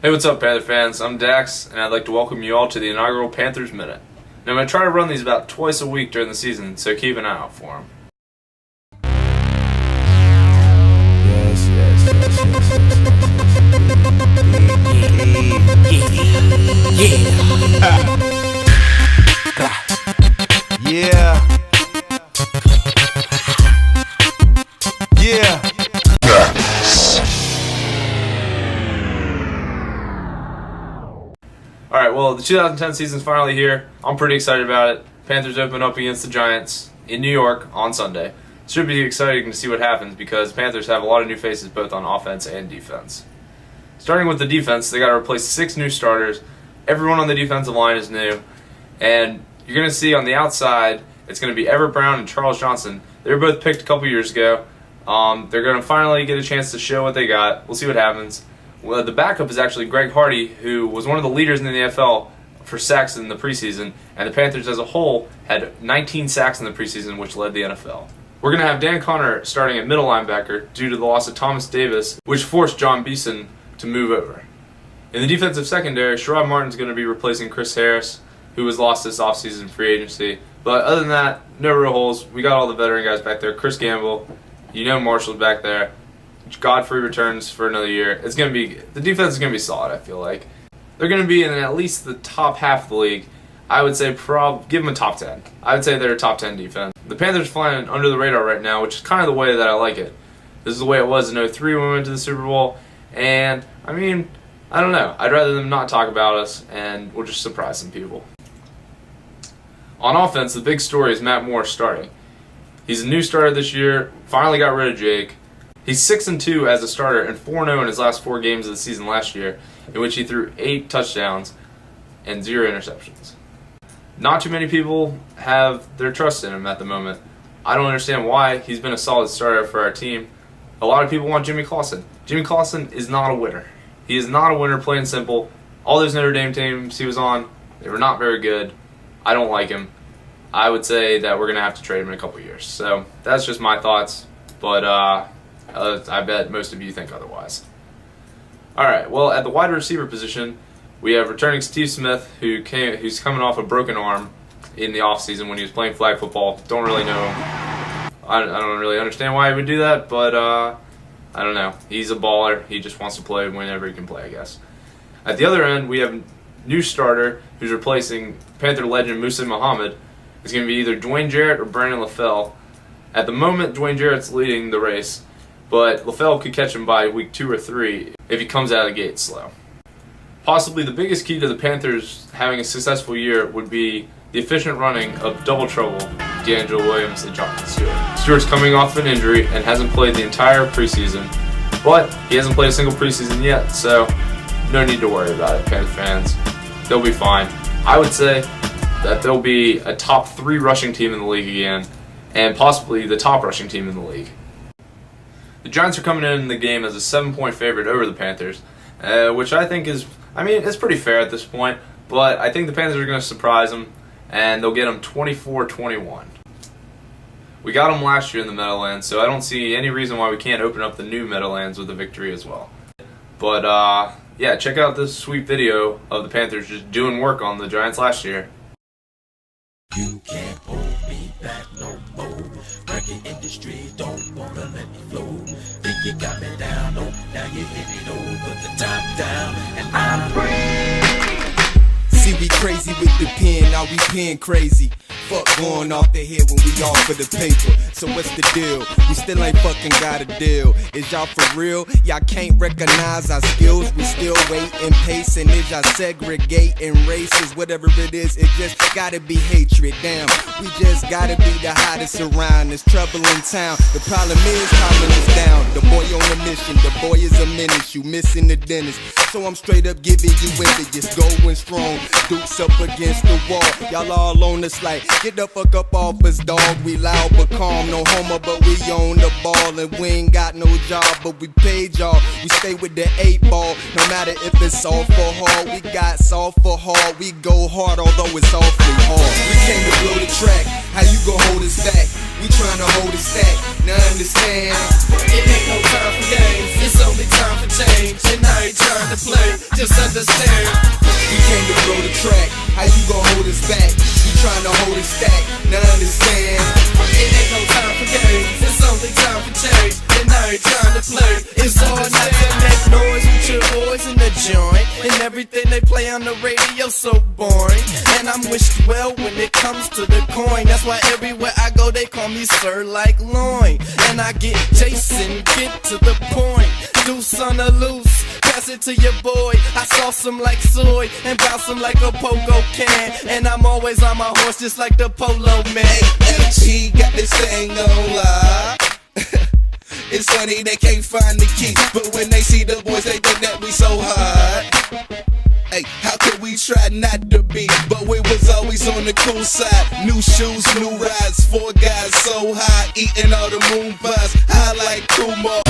Hey, what's up, Panther fans? I'm Dax, and I'd like to welcome you all to the inaugural Panthers Minute. Now, I'm going to try to run these about twice a week during the season, so keep an eye out for them. Alright, well, the 2010 season's finally here. I'm pretty excited about it. Panthers open up against the Giants in New York on Sunday. It should be exciting to see what happens because Panthers have a lot of new faces both on offense and defense. Starting with the defense, they got to replace 6 new starters. Everyone on the defensive line is new. And you're going to see on the outside, it's going to be Everett Brown and Charles Johnson. They were both picked a couple years ago. They're going to finally get a chance to show what they got. We'll see what happens. Well, the backup is actually Greg Hardy, who was one of the leaders in the NFL for sacks in the preseason, and the Panthers as a whole had 19 sacks in the preseason, which led the NFL. We're going to have Dan Connor starting at middle linebacker due to the loss of Thomas Davis, which forced John Beeson to move over. In the defensive secondary, Sherrod Martin's going to be replacing Chris Harris, who was lost this offseason free agency. But other than that, no real holes. We got all the veteran guys back there. Chris Gamble, Marshall's back there. Godfrey returns for another year. The defense is going to be solid, I feel like. They're going to be in at least the top half of the league. I would say give them a top 10. I would say they're a top 10 defense. The Panthers are flying under the radar right now, which is kind of the way that I like it. This is the way it was in 2003 when we went to the Super Bowl. And, I don't know. I'd rather them not talk about us, and we'll just surprise some people. On offense, the big story is Matt Moore starting. He's a new starter this year, finally got rid of Jake. He's 6-2 as a starter and 4-0 in his last 4 games of the season last year, in which he threw 8 touchdowns and 0 interceptions. Not too many people have their trust in him at the moment. I don't understand why. He's been a solid starter for our team. A lot of people want Jimmy Clausen. Jimmy Clausen is not a winner. He is not a winner, plain and simple. All those Notre Dame teams he was on, they were not very good. I don't like him. I would say that we're going to have to trade him in a couple years. So that's just my thoughts. But I bet most of you think otherwise. Alright, well, at the wide receiver position, we have returning Steve Smith, who's coming off a broken arm in the offseason when he was playing flag football. Don't really know him. I don't really understand why he would do that, but I don't know. He's a baller. He just wants to play whenever he can play, I guess. At the other end, we have a new starter who's replacing Panther legend Musa Muhammad. It's going to be either Dwayne Jarrett or Brandon LaFell. At the moment, Dwayne Jarrett's leading the race, but LaFell could catch him by week 2 or 3 if he comes out of the gate slow. Possibly the biggest key to the Panthers having a successful year would be the efficient running of double trouble D'Angelo Williams and Jonathan Stewart. Stewart's coming off an injury and hasn't played the entire preseason, but he hasn't played a single preseason yet, so no need to worry about it, Panther fans. They'll be fine. I would say that they'll be a top 3 rushing team in the league again, and possibly the top rushing team in the league. The Giants are coming in the game as a 7-point favorite over the Panthers, which I think is, it's pretty fair at this point, but I think the Panthers are going to surprise them, and they'll get them 24-21. We got them last year in the Meadowlands, so I don't see any reason why we can't open up the new Meadowlands with a victory as well. But, yeah, check out this sweet video of the Panthers just doing work on the Giants last year. You can't hold me back no more. Record industry don't wanna let me flow. Think you got me down, no, now you hit me low. Put the top down and I'm free. See, we crazy with the pen, now we pen crazy. Fuck going off the head when we all for the paper. So what's the deal? We still ain't fucking got a deal. Is y'all for real? Y'all can't recognize our skills. We still wait and pace. And is y'all segregating races? Whatever it is, it just gotta be hatred. Damn, we just gotta be the hottest around. There's trouble in town. The problem is calming us down. The boy on a mission. The boy is a menace. You missing the dentist. So I'm straight up giving you just going strong. Dukes up against the wall. Y'all all on us like, get the fuck up off us, dog. We loud but calm, no homo, but we on the ball. And we ain't got no job, but we paid y'all. We stay with the 8 ball, no matter if it's soft or hard. We got soft for hard, we go hard, although it's awfully hard. We came to blow the track, how you gon' hold us back? We tryna hold it stack. now understand. It ain't no time for games, it's only time for change. And I ain't trying to play, just understand. We came to blow the track, how you gon' hold us back? You trying to hold us stack, now understand. It ain't no time for games, it's only time for change. And I ain't trying to play, it's all night to make noise with your boys in the joint. And everything they play on the radio so boring. And I'm wished well when it comes to the coin. That's why everywhere I go they call me Sir like Loin. And I get Jason, get to the point. Deuce on the loose, pass it to your boy. I sauce him like soy and bounce him like a pogo can. And I'm always on my horse just like the polo man. He got this thing on lock. It's funny they can't find the key, but when they see the boys they think that we so hard. Hey, how could we try not to be? But we was always on the cool side. New shoes, new rides, 4 guys so high, eating all the moon pies. High like Kumar,